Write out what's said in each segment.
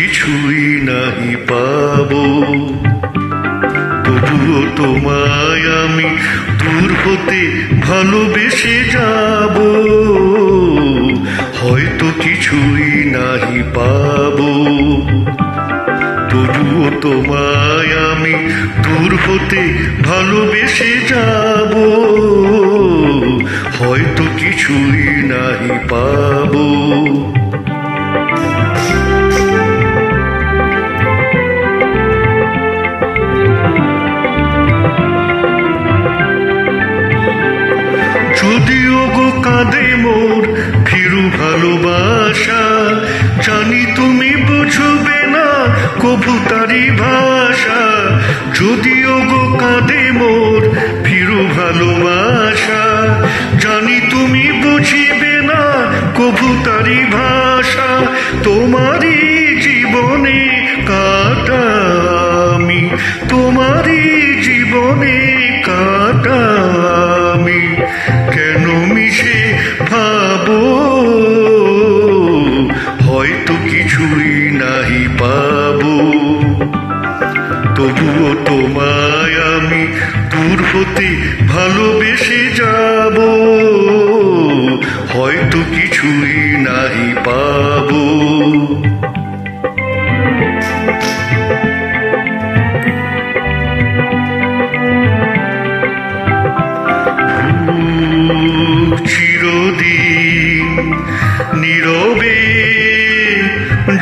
কিছুই নাহি পাবো, তবুও তোমায় আমি দূর হতে ভালোবেসে যাব। হয়তো কিছুই নাহি পাবো, তবুও তোমায় আমি দূর হতে ভালোবেসে যাব। হয়তো কিছুই নাহি পাবো। যদিও গো কাঁদে মোর ফিরু ভালোবাসা, জানি তুমি বুঝবে না কভু তারি ভাষা। যদিও গো কাঁদে মোর ফিরু ভালোবাসা, জানি তুমি বুঝিবে না কভু তারি ভাষা। তোমারই জীবনে কাটা আমি, তোমারই জীবনে কাটা আমি, কেন মিশে ভাবো। হয়তো কিছুই নাহি পাবো, তবুও তোমায় আমি দূর হতে ভালোবেসে যাব। হয়তো কিছুই নাহি পাবো। চিরদিন নীরবে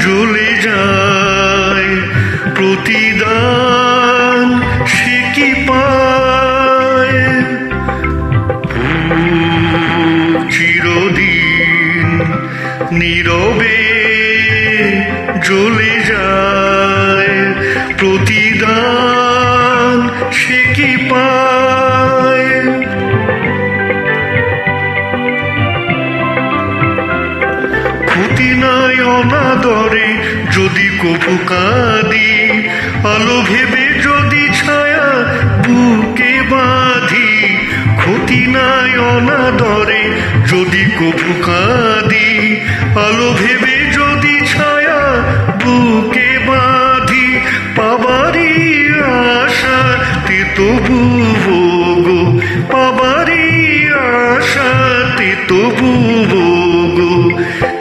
জ্বলে যায় প্রতিদান, সে কি পায়। চিরদিন নীরবে জ্বলে যায় প্রতিদান, সে কি পায়। ক্ষতি নাই অনাদরে যদি কভু কাঁদি, আলো ভেবে যদি ছায়া বুকে বাঁধি। ক্ষতি নাই অনাদরে যদি কভু কাঁদি, আলো ভেবে যদি ছায়া বুকে বাঁধি। পাবারি আশাতে তবু গো, পাবারি আশাতে তবু গো,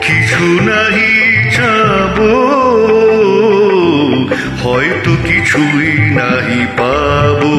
কিছু নাহি চাবো। হয়তো কিছুই নাহি পাবো।